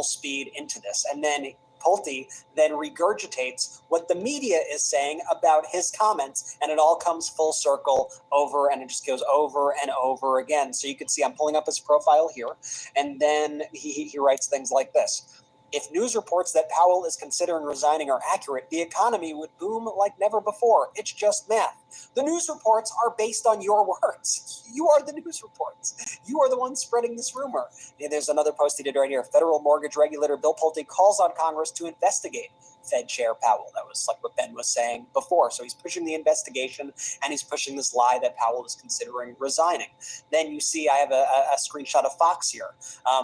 full speed into this. And then Pulte then regurgitates what the media is saying about his comments, and it all comes full circle over, and it just goes over and over again. So you can see I'm pulling up his profile here, and then he writes things like this. If news reports that Powell is considering resigning are accurate, the economy would boom like never before. It's just math. The news reports are based on your words. You are the news reports. You are the ones spreading this rumor. And there's another post he did right here. Federal mortgage regulator Bill Pulte calls on Congress to investigate Fed Chair Powell. That was like what Ben was saying before. So he's pushing the investigation, and he's pushing this lie that Powell is considering resigning. Then you see I have a screenshot of Fox here.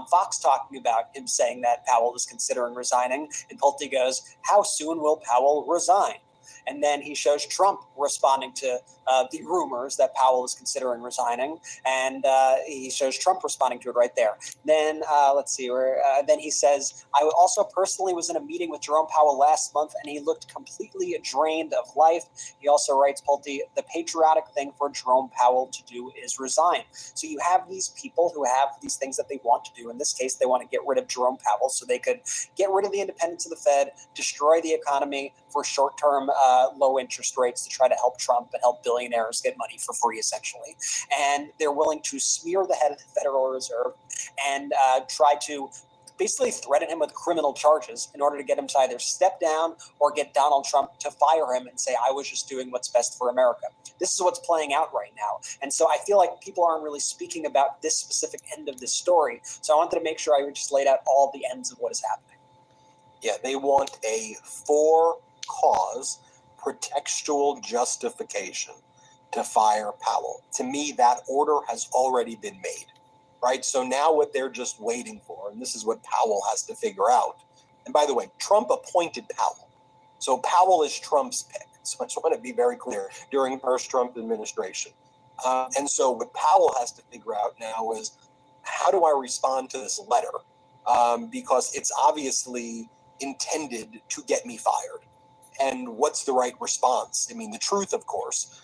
Fox talking about him saying that Powell is considering resigning, and Pulte goes, how soon will Powell resign? And then he shows Trump responding to the rumors that Powell is considering resigning, and he shows Trump responding to it right there. Then let's see where. Then he says, "I also personally was in a meeting with Jerome Powell last month, and he looked completely drained of life." He also writes, Pulte, "The patriotic thing for Jerome Powell to do is resign." So you have these people who have these things that they want to do. In this case, they want to get rid of Jerome Powell so they could get rid of the independence of the Fed, destroy the economy for short-term low interest rates to try to help Trump and help billionaires get money for free, essentially. And they're willing to smear the head of the Federal Reserve and try to basically threaten him with criminal charges in order to get him to either step down or get Donald Trump to fire him and say, I was just doing what's best for America. This is what's playing out right now. And so I feel like people aren't really speaking about this specific end of this story. So I wanted to make sure I just laid out all the ends of what is happening. Yeah, they want a for-cause pretextual justification to fire Powell. To me, that order has already been made, right? So now what they're just waiting for, and this is what Powell has to figure out. And by the way, Trump appointed Powell. So Powell is Trump's pick. So I just want to be very clear during the first Trump administration. And so what Powell has to figure out now is, how do I respond to this letter? Because it's obviously intended to get me fired. And what's the right response? I mean, the truth, of course,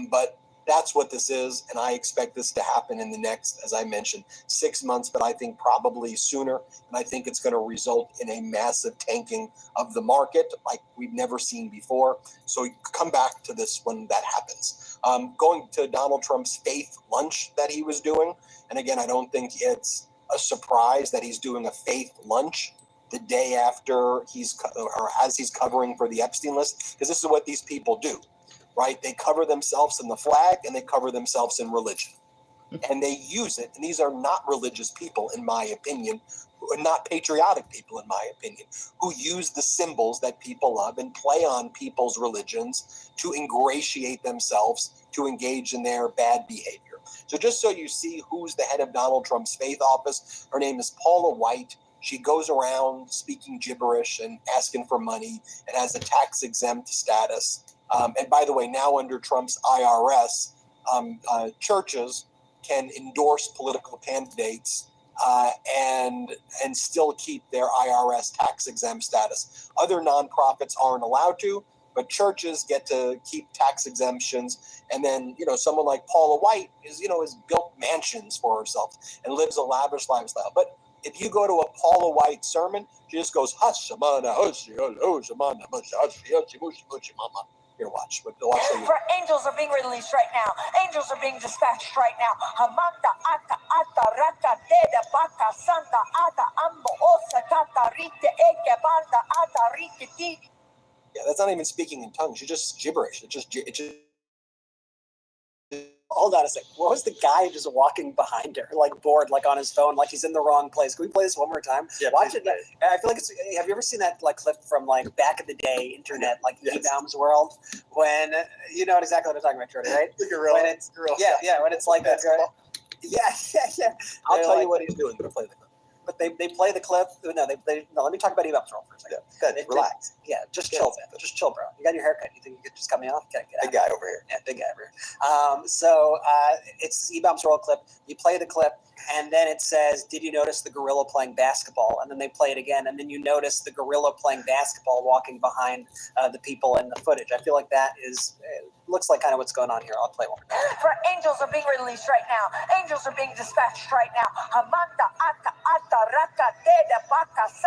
but that's what this is. And I expect this to happen in the next, as I mentioned, 6 months, but I think probably sooner. And I think it's going to result in a massive tanking of the market like we've never seen before. So come back to this when that happens. Going to Donald Trump's faith lunch that he was doing. And again, I don't think it's a surprise that he's doing a faith lunch the day after as he's covering for the Epstein list, because this is what these people do, right? They cover themselves in the flag and they cover themselves in religion, and they use it. And these are not religious people, in my opinion, not patriotic people, in my opinion, who use the symbols that people love and play on people's religions to ingratiate themselves, to engage in their bad behavior. So just so you see who's the head of Donald Trump's faith office, her name is Paula White. She goes around speaking gibberish and asking for money and has a tax-exempt status. And by the way, now under Trump's IRS, churches can endorse political candidates and still keep their IRS tax-exempt status. Other nonprofits aren't allowed to, but churches get to keep tax exemptions. And then, someone like Paula White has built mansions for herself and lives a lavish lifestyle. But if you go to a Paula White sermon, she just goes, hush, amana, hush, hush, amana, hush, hush, hush, hush, hush, mama. Here, watch. For angels are being released right now. Angels are being dispatched right now. Hamanta ata ata raka deda baka santa ata ambo osa tata rite eke banda ata rite ti. Yeah, that's not even speaking in tongues. It's just gibberish. It's just Hold on a sec. What was the guy just walking behind her, like bored, like on his phone, like he's in the wrong place? Can we play this one more time? Yeah, watch it. I feel like it's. Have you ever seen that clip from back in the day, internet, yes. E-Bounds World, when you know exactly what I'm talking about, Jordan, right? When it's like that. Yeah. I'll tell you what he's doing. But play the clip. But they play the clip. No, let me talk about E-Bounds World for a second. Yeah, good. Relax. Just chill, man. Just chill, bro. You got your haircut. You think you could just cut me off? Get out. Big guy over here. Yeah, big guy over here. So it's E-Bounds World clip. You play the clip, and then it says, "Did you notice the gorilla playing basketball?" And then they play it again, and then you notice the gorilla playing basketball walking behind the people in the footage. I feel like that looks like kind of what's going on here. I'll play one. For angels are being released right now. Angels are being dispatched right now. Hamanta ata ata raka deda baka